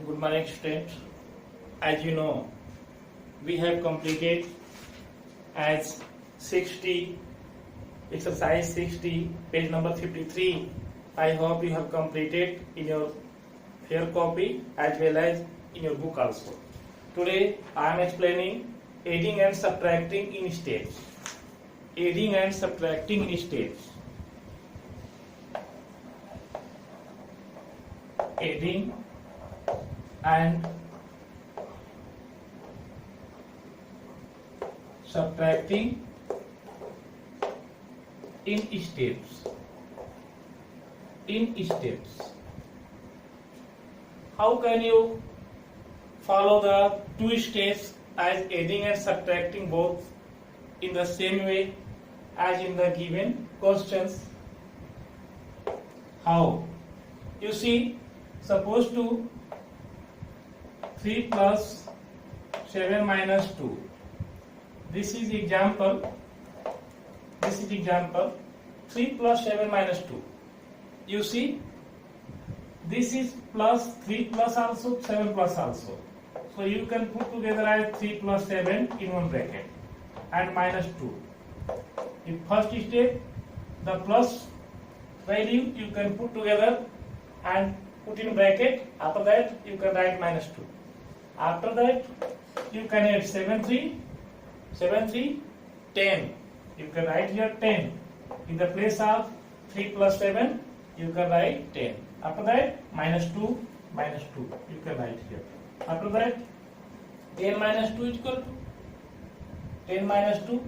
Good morning, students. As you know, we have completed as 60, exercise 60, page number 53. I hope you have completed in your fair copy as well as in your book also. Today I am explaining adding and subtracting in steps. Adding and subtracting in steps. Adding and subtracting in steps. How can you follow the two steps as adding and subtracting both in the same way as in the given questions? How? You see, suppose to 3 plus 7 minus 2. This is example. 3 plus 7 minus 2. You see, this is plus 3 plus also, 7 plus also. So you can put together as 3 plus 7 in one bracket and minus 2. In first step, the plus value you can put together and put in bracket. After that, you can write minus 2. After that, you can add 7, 3, 10. You can write here 10. In the place of 3 plus 7, you can write 10. After that, minus 2, you can write here. After that, 10 minus 2 is equal to 10 minus 2.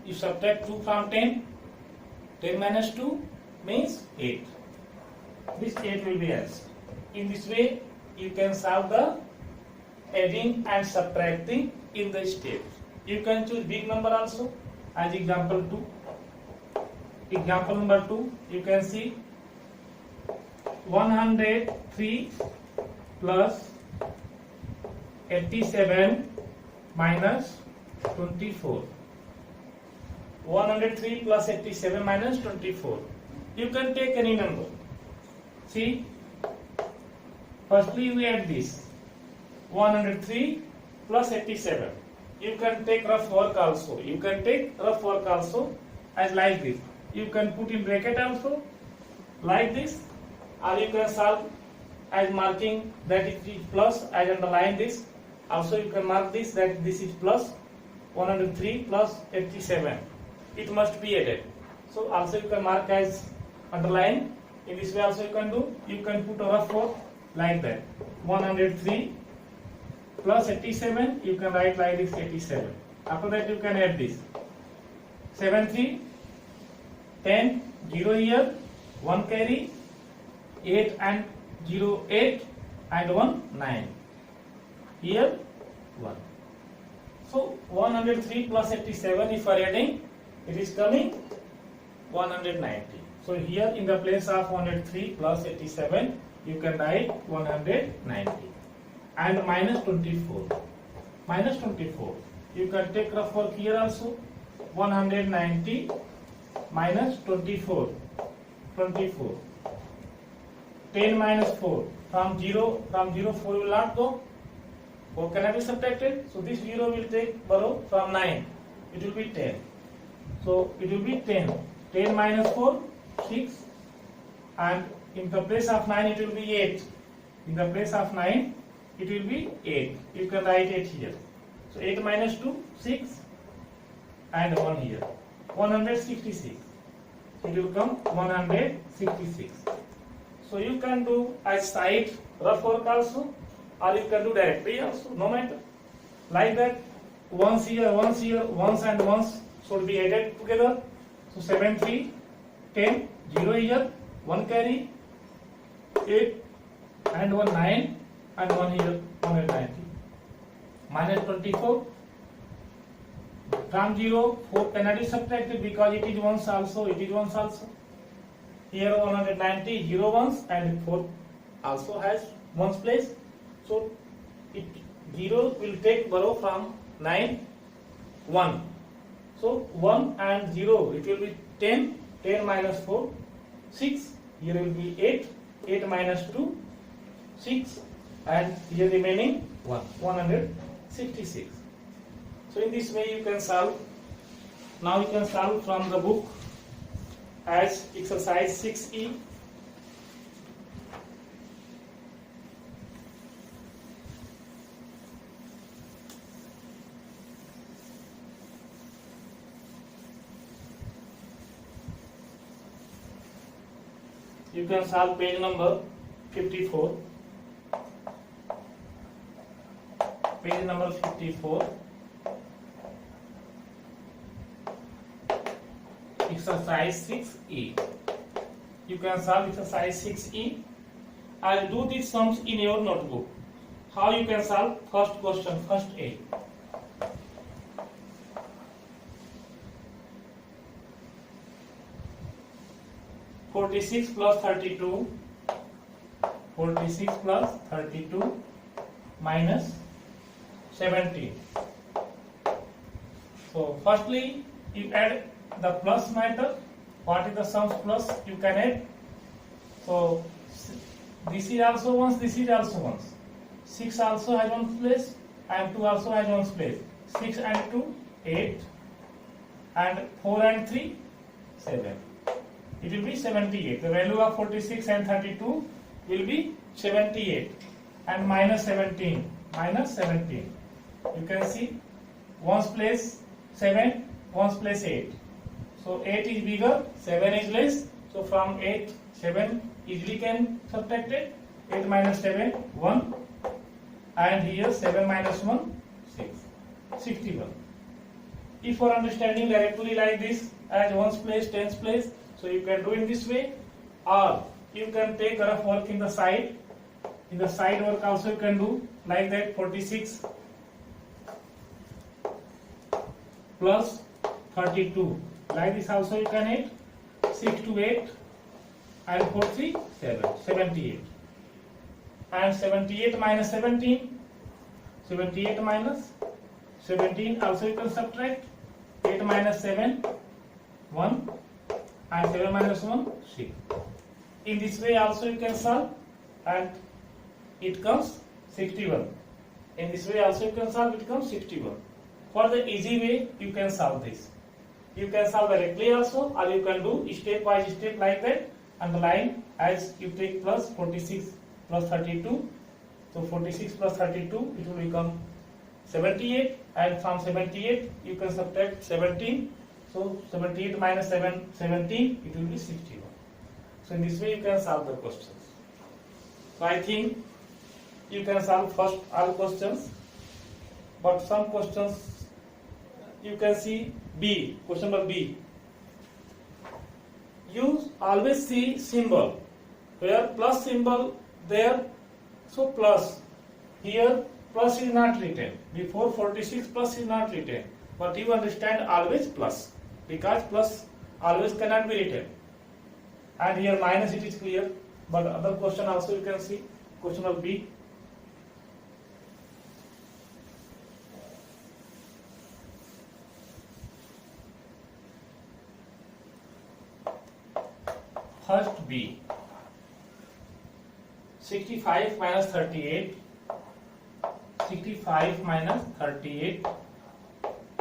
You subtract 2 from 10. 10 minus 2 means 8. This 8 will be answer. In this way, you can solve the adding and subtracting in the steps. You can choose big number also as example 2. Example number 2, you can see 103 plus 87 minus 24. 103 plus 87 minus 24. You can take any number. See, firstly we add this 103 plus 87. You can take rough work also. As like this. You can put in bracket also like this, or you can solve as marking that it is plus, as underline this. Also you can mark this that this is plus 103 plus 87. It must be added. So also you can mark as underline. In this way also you can do. You can put a rough work like that. 103 plus 87, you can write like this 87. After that you can add this 7, 3, 10, 0 here, 1 carry, 8 and 0, 8 and 1, 9. Here 1. So 103 plus 87, if you are adding, it is coming 190. So here in the place of 103 plus 87, you can write 190. And minus 24. You can take rough work here also. 190 minus 24. 10 minus 4. From 0, 4 will not go. 4 cannot be subtracted. So this 0 will take borrow from 9. It will be 10. So it will be 10. 10 minus 4, 6. And in the place of 9, it will be 8. In the place of 9, it will be 8. You can write 8 here. So 8 minus 2, 6 and 1 here. 166. It will come 166. So you can do as side rough work also, or you can do directly also, no matter. Like that, ones here, ones and ones should be added together. So 7, 3, 10, 0 here, 1 carry, 8 and 1, 9. And 1 here, 190. Minus 24. From 0, 4 cannot be subtracted because it is ones also. Here 190, 0 ones and 4 also has ones place. So 0 will take borrow from 9, 1. So 1 and 0, it will be 10. 10 minus 4, 6. Here will be 8. 8 minus 2, 6. and here remaining 166. So in this way you can solve. Now you can solve from the book as exercise 6E. You can solve page number 54. Page number 54. Exercise 6E. You can solve exercise 6E. I'll do these sums in your notebook. How you can solve? First question, first A. (46 plus 32). 46 plus 32 minus 17. So firstly you add the plus matter. What is the sums plus? You can add. So this is also once, this is also once. 6 also has one place and 2 also has one place. 6 and 2, 8, and 4 and 3, 7. It will be 78. The value of 46 and 32 will be 78 and minus 17. Minus 17. You can see one's place 7, one's place 8. So 8 is bigger, 7 is less. So from 8, 7 easily can subtracted. 8 minus 7, 1. And here 7 minus 1, 6. 61. If for understanding directly like this as one's place, tens place, so you can do in this way, or you can take rough work in the side. In the side work also you can do like that. 46 plus 32. Like this also you can add. 6 to 8 and 4 3 7. 78. And 78 minus 17. 78 minus 17 also you can subtract. 8 minus 7 1 and 7 minus 1 6. In this way also you can solve and it comes 61. In this way also you can solve, it comes 61. For the easy way you can solve this. You can solve directly also, or you can do step by step like that, and the line as you take plus 46 plus 32. So 46 plus 32 it will become 78, and from 78 you can subtract 17. So 78 minus 17 it will be 61. So in this way you can solve the questions. So I think you can solve first all questions, but some questions you can see B, question number B. You always see symbol where plus symbol there, so plus. Here plus is not written. Before 46 plus is not written, but you understand always plus, because plus always cannot be written. And here minus, it is clear, but other question also you can see. Question of B. First B. 65 minus 38. 65 minus 38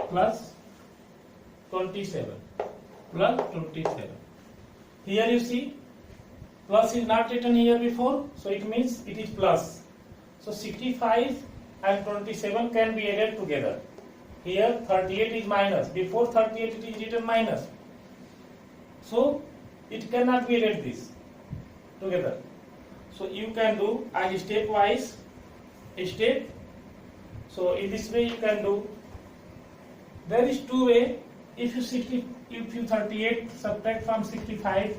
plus 27. Plus 27. Here you see plus is not written here before, so it means it is plus. So 65 and 27 can be added together. Here 38 is minus. Before 38 it is written minus. So it cannot be added this together. So you can do as stepwise step. So in this way you can do. There is two way. If you 38 subtract from 65,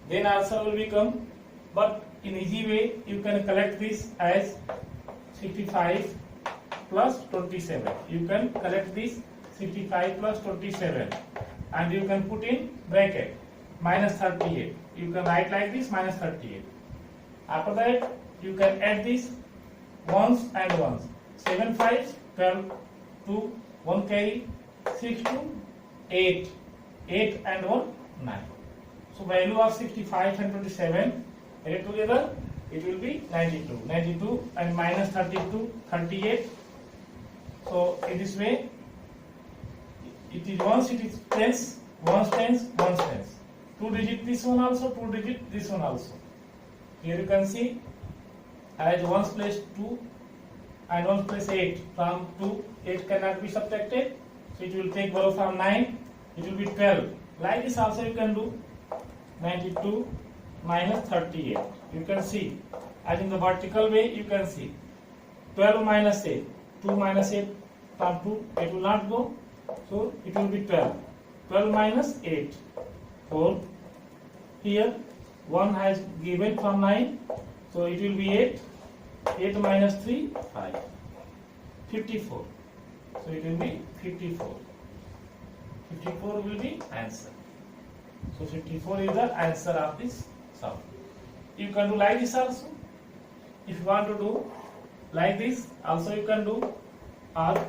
then answer will become. But in easy way you can collect this as 65 plus 27. You can collect this 65 plus 27, and you can put in bracket minus 38. You can write like this minus 38. After that you can add this ones and ones. 7 5 12 2 1 carry 6 2 8 8 and 1 9. So value of 65 and 27 added together it will be 92. 92 and minus 32, 38. So in this way, it is once it is tens, once tens, once tens. 2 digit this one also, 2 digit this one also. Here you can see as ones place 2 and ones place 8. From 2, 8 cannot be subtracted. So it will take value from 9. It will be 12. Like this also you can do. 92 minus 38. You can see as in the vertical way you can see 12 minus 8. 2 minus 8 from 2 it will not go. So it will be 12. 12 minus 8. 4. Here 1 has given from 9. So it will be 8. 8 minus 3, 5. 54. So it will be 54. 54 will be answer. So 54 is the answer of this sum. You can do like this also. If you want to do like this, also you can do. Or,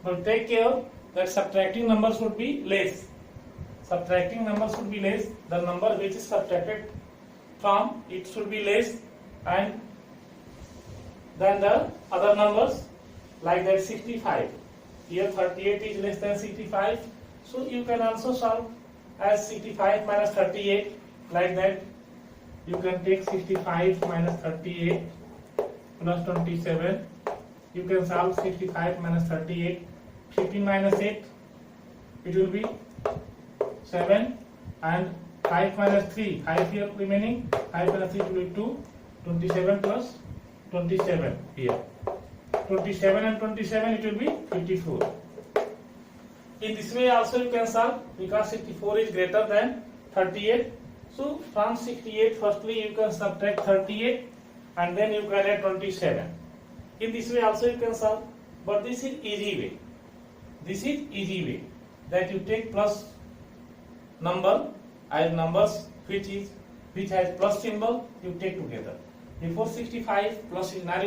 but take care that subtracting number should be less. Subtracting number should be less. The number which is subtracted from it should be less, and then the other numbers like that 65. Here 38 is less than 65. So you can also solve as 65 minus 38 like that. You can take 65 minus 38 plus 27. You can solve 65 minus 38. 15 minus 8 it will be 7, and 5 minus 3, 5 here remaining. 5 minus 3 will be 2. 27 plus 27 here. 27 and 27 it will be 54. In this way also you can solve because 64 is greater than 38. So from 68 firstly you can subtract 38 and then you can add 27. In this way also you can solve, but this is easy way. This is easy way that you take plus number as numbers which has plus symbol you take together. Before 65 plus is not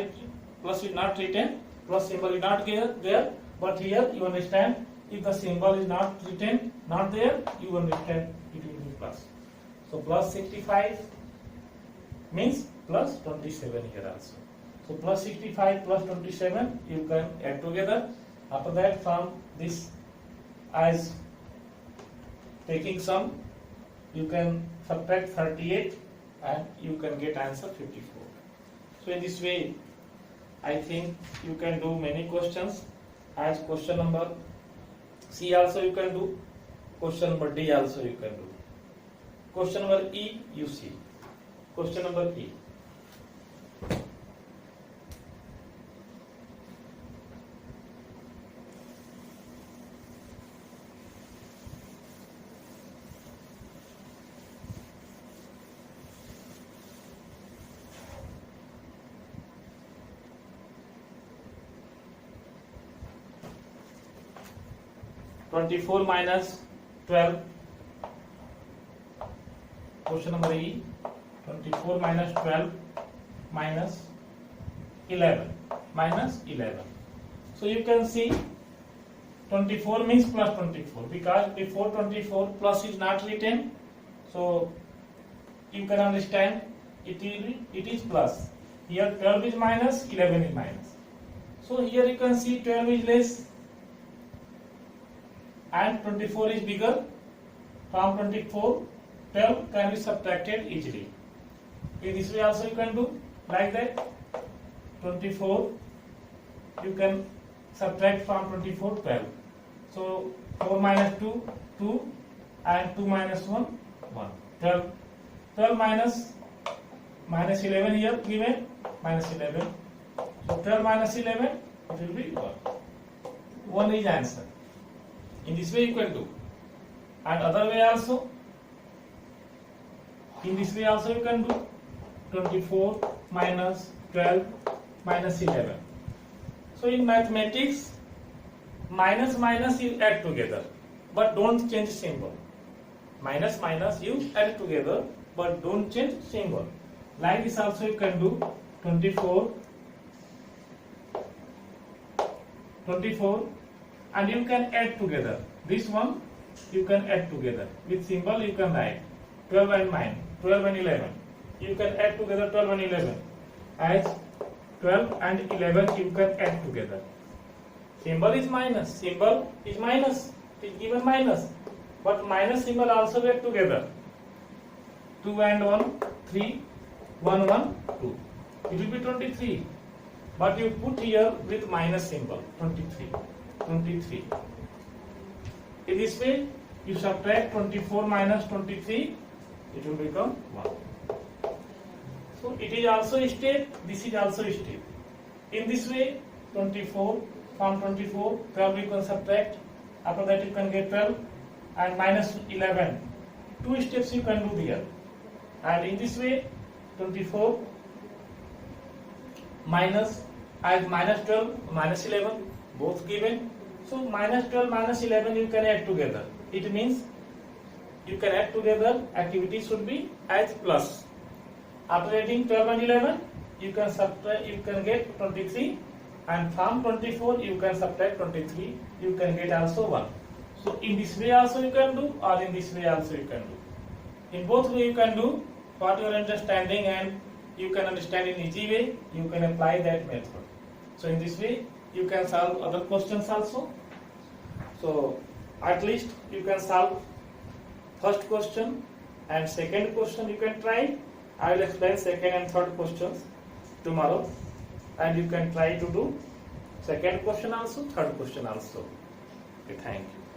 written, plus symbol is not there, but here you understand if the symbol is not written, not there, you understand it will be plus. So plus 65 means plus 27 here also. So plus 65 plus 27 you can add together. After that from this as taking sum you can subtract 38 and you can get answer 54. So in this way I think you can do many questions. As question number C also you can do. Question number D also you can do. Question number E you see. Question number E. (24 minus 12). Question number E. 24 minus 12 minus 11. Minus 11. So you can see 24 means plus 24 because before 24 plus is not written. So you can understand it is plus. Here 12 is minus, 11 is minus. So here you can see 12 is less and 24 is bigger. From 24, 12 can be subtracted easily. In this way also you can do like that. 24 you can subtract from 24 12. So 4 minus 2 2 and 2 minus 1 1. 12. 12 minus 11 here given minus 11. So 12 minus 11 it will be 1. 1 is answer. In this way you can do. And other way also. In this way also you can do. 24 minus 12 minus 11. So in mathematics, minus minus you add together, but don't change symbol. Minus minus you add together, but don't change symbol. Like this also you can do. 24 and you can add together. This one you can add together with symbol. You can write 12 and 9, 12 and 11, you can add together 12 and 11. As 12 and 11 you can add together. Symbol is minus. Symbol is minus. It is given minus. But minus symbol also get together. 2 and 1, 3, 1, 1, 2. It will be 23. But you put here with minus symbol, 23. 23. In this way, you subtract 24 minus 23, it will become 1. So it is also a step, this is also a step. In this way, 24, from 24, 12 you can subtract, after that you can get 12 and minus 11. 2 steps you can do here. And in this way, 24 minus, as minus 12, minus 11, both given. So minus 12, minus 11 you can add together. It means you can add together, activity should be as plus. After adding 12 and 11, you can subtract, you can get 23, and from 24 you can subtract 23, you can get also 1. So in this way also you can do, or in this way also you can do. In both way you can do what you are understanding, and you can understand in easy way, you can apply that method. So in this way you can solve other questions also. So at least you can solve first question and second question you can try. I will explain second and third questions tomorrow, and you can try to do second question also, third question also. Okay, thank you.